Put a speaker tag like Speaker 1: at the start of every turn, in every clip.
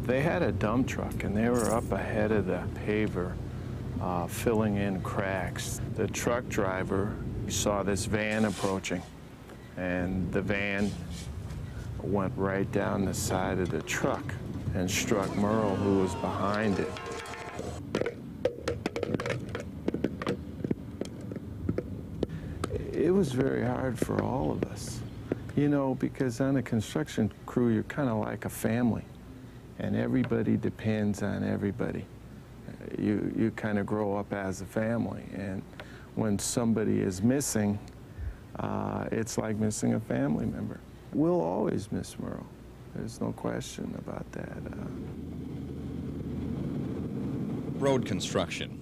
Speaker 1: They had a dump truck, and they were up ahead of the paver, filling in cracks. The truck driver saw this van approaching, and the van went right down the side of the truck and struck Merle, who was behind it. It was very hard for all of us, you know, because on a construction crew, you're kind of like a family, and everybody depends on everybody. You kind of grow up as a family, and when somebody is missing, it's like missing a family member. We'll always miss Merle. There's no question about that.
Speaker 2: Road construction.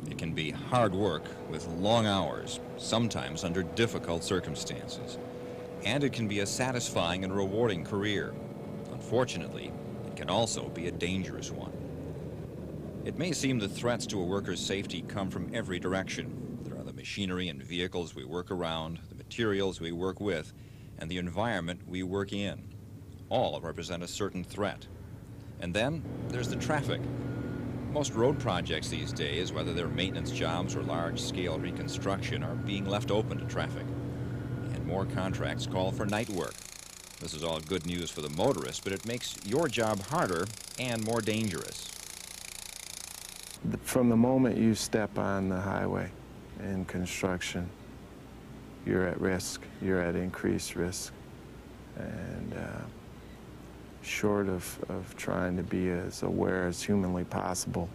Speaker 2: It can be hard work with long hours, sometimes under difficult circumstances. And it can be a satisfying and rewarding career. Unfortunately, it can also be a dangerous one. It may seem the threats to a worker's safety come from every direction. There are the machinery and vehicles we work around, the materials we work with, and the environment we work in. All represent a certain threat. And then there's the traffic. Most road projects these days, whether they're maintenance jobs or large-scale reconstruction, are being left open to traffic. And more contracts call for night work. This is all good news for the motorist, but it makes your job harder and more dangerous.
Speaker 1: From the moment you step on the highway in construction, you're at risk. You're at increased risk. And short of trying to be as aware as humanly possible,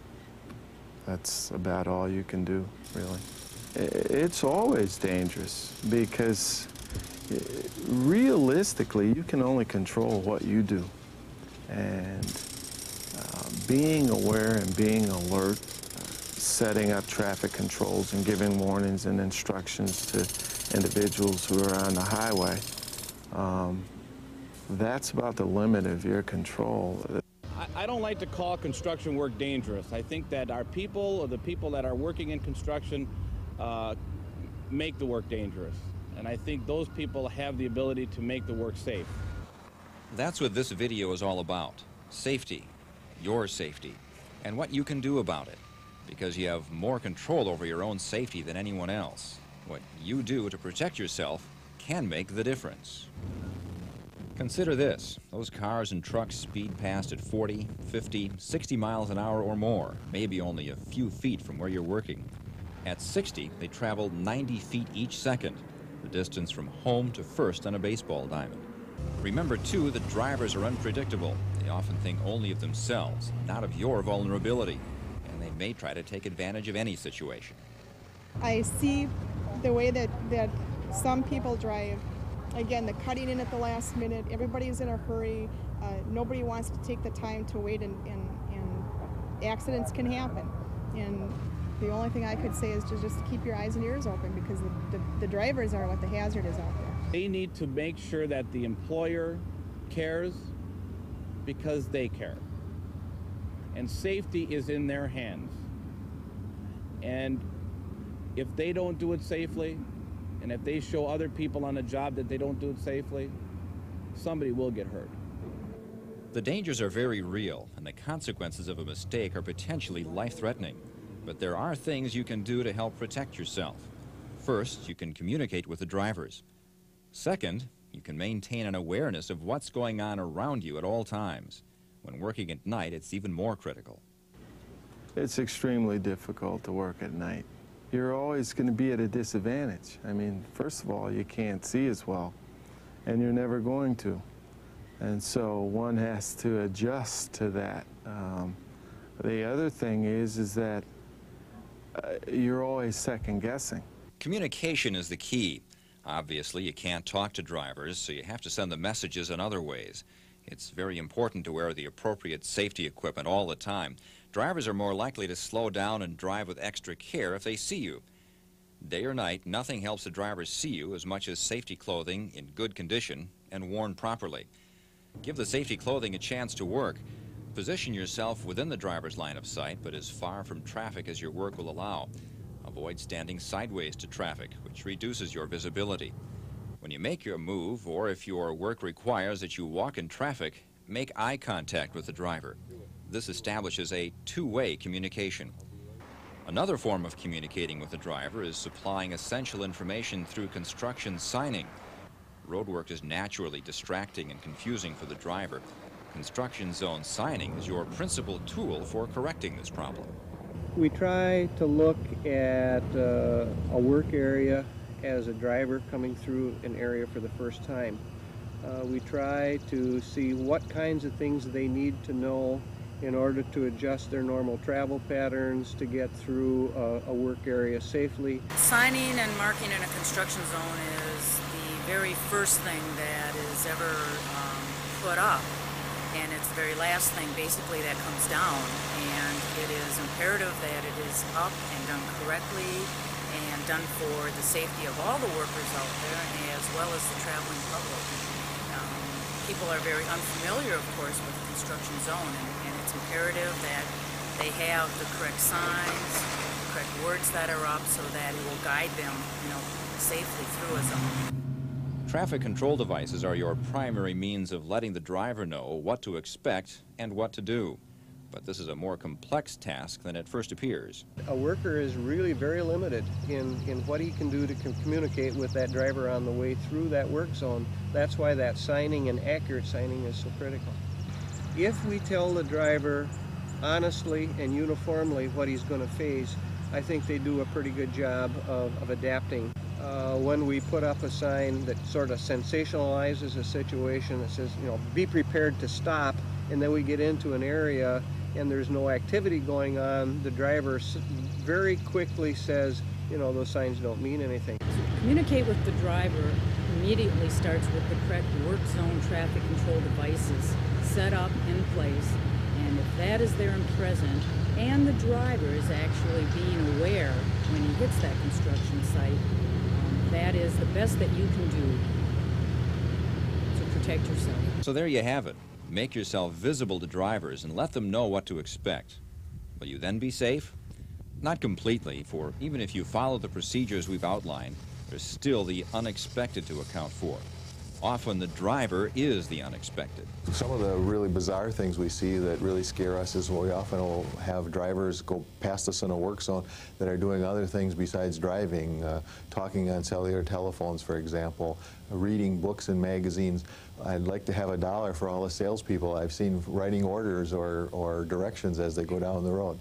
Speaker 1: that's about all you can do, really. It's always dangerous because realistically, you can only control what you do. And being aware and being alert, setting up traffic controls and giving warnings and instructions to individuals who are on the highway, that's about the limit of your control.
Speaker 3: I don't like to call construction work dangerous. I think that our people, or the people that are working in construction, make the work dangerous. And I think those people have the ability to make the work safe.
Speaker 2: That's what this video is all about. Safety, your safety, and what you can do about it. Because you have more control over your own safety than anyone else. What you do to protect yourself can make the difference. Consider this. Those cars and trucks speed past at 40, 50, 60 miles an hour or more, maybe only a few feet from where you're working. At 60, they travel 90 feet each second, the distance from home to first on a baseball diamond. Remember, too, that drivers are unpredictable. They often think only of themselves, not of your vulnerability, and they may try to take advantage of any situation.
Speaker 4: I see the way that some people drive. Again, the cutting in at the last minute, everybody's in a hurry, nobody wants to take the time to wait, and accidents can happen. And the only thing I could say is to just keep your eyes and ears open, because the drivers are what the hazard is out there.
Speaker 3: They need to make sure that the employer cares because they care. And safety is in their hands. And if they don't do it safely, and if they show other people on a job that they don't do it safely, somebody will get hurt.
Speaker 2: The dangers are very real, and the consequences of a mistake are potentially life-threatening. But there are things you can do to help protect yourself. First, you can communicate with the drivers. Second, you can maintain an awareness of what's going on around you at all times. When working at night, it's even more critical.
Speaker 1: It's extremely difficult to work at night. You're always going to be at a disadvantage. I mean, first of all, you can't see as well, and you're never going to. And so one has to adjust to that. The other thing is that you're always second-guessing.
Speaker 2: Communication is the key. Obviously, you can't talk to drivers, so you have to send the messages in other ways. It's very important to wear the appropriate safety equipment all the time. Drivers are more likely to slow down and drive with extra care if they see you. Day or night, nothing helps the driver see you as much as safety clothing in good condition and worn properly. Give the safety clothing a chance to work. Position yourself within the driver's line of sight, but as far from traffic as your work will allow. Avoid standing sideways to traffic, which reduces your visibility. When you make your move, or if your work requires that you walk in traffic, Make eye contact with the driver. This establishes a two-way communication. Another form of communicating with the driver is supplying essential information through construction signing. Roadwork is naturally distracting and confusing for the driver. Construction zone signing is your principal tool for correcting this problem.
Speaker 5: We try to look at a work area as a driver coming through an area for the first time. We try to see what kinds of things they need to know in order to adjust their normal travel patterns to get through a work area safely.
Speaker 6: Signing and marking in a construction zone is the very first thing that is ever put up, and it's the very last thing basically that comes down, and it is imperative that it is up and done correctly and done for the safety of all the workers out there as well as the traveling public. People are very unfamiliar, of course, with the construction zone, and it's imperative that they have the correct signs, the correct words that are up so that it will guide them, safely through a zone.
Speaker 2: Traffic control devices are your primary means of letting the driver know what to expect and what to do. But this is a more complex task than it first appears.
Speaker 5: A worker is really very limited in what he can do to communicate with that driver on the way through that work zone. That's why that signing and accurate signing is so critical. If we tell the driver honestly and uniformly what he's going to face, I think they do a pretty good job of adapting. When we put up a sign that sort of sensationalizes a situation that says, be prepared to stop, and then we get into an area and there's no activity going on, the driver very quickly says, those signs don't mean anything.
Speaker 7: Communicate with the driver immediately starts with the correct work zone traffic control devices set up in place, and if that is there and present, and the driver is actually being aware when he hits that construction site, that is the best that you can do to protect yourself.
Speaker 2: So there you have it. Make yourself visible to drivers and let them know what to expect. Will you then be safe? Not completely, for even if you follow the procedures we've outlined, there's still the unexpected to account for. Often the driver is the unexpected.
Speaker 8: Some of the really bizarre things we see that really scare us is we often will have drivers go past us in a work zone that are doing other things besides driving, talking on cellular telephones, for example, reading books and magazines. I'd like to have $1 for all the salespeople I've seen writing orders or directions as they go down the road.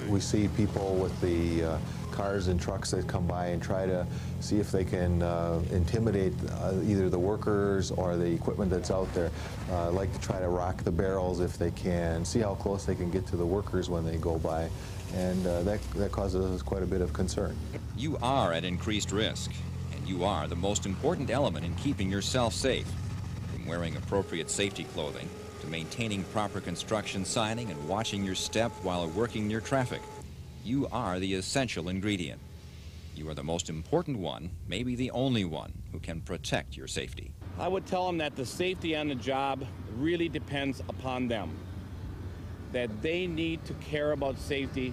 Speaker 8: We see people with the cars and trucks that come by and try to see if they can intimidate either the workers or the equipment that's out there. Like to try to rock the barrels if they can, see how close they can get to the workers when they go by, and that causes us quite a bit of concern.
Speaker 2: You are at increased risk, and you are the most important element in keeping yourself safe. From wearing appropriate safety clothing to maintaining proper construction signing and watching your step while working near traffic, you are the essential ingredient. You are the most important one, maybe the only one, who can protect your safety.
Speaker 3: I would tell them that the safety on the job really depends upon them, that they need to care about safety.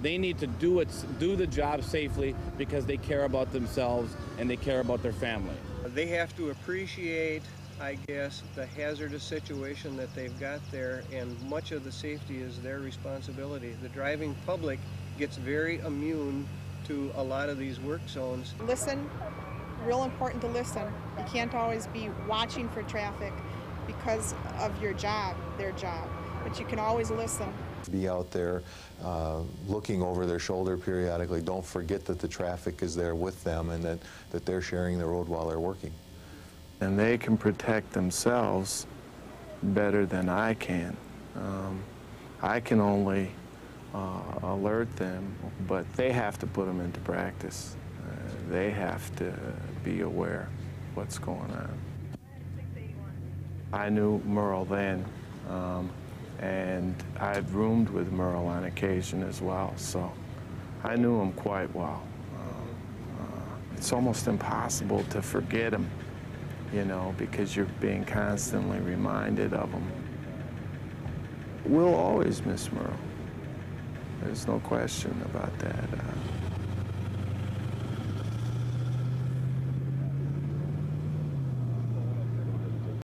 Speaker 3: They need to do the job safely because they care about themselves and they care about their family.
Speaker 5: They have to appreciate, I guess, the hazardous situation that they've got there, and much of the safety is their responsibility. The driving public gets very immune to a lot of these work zones.
Speaker 4: Listen, real important to listen. You can't always be watching for traffic because of your job, their job, but you can always listen.
Speaker 8: Be out there looking over their shoulder periodically. Don't forget that the traffic is there with them and that they're sharing the road while they're working.
Speaker 1: And they can protect themselves better than I can. I can only alert them, but they have to put them into practice. They have to be aware of what's going on. I knew Merle then, and I'd roomed with Merle on occasion as well, so I knew him quite well. It's almost impossible to forget him, because you're being constantly reminded of him. We'll always miss Merle. There's no question about that.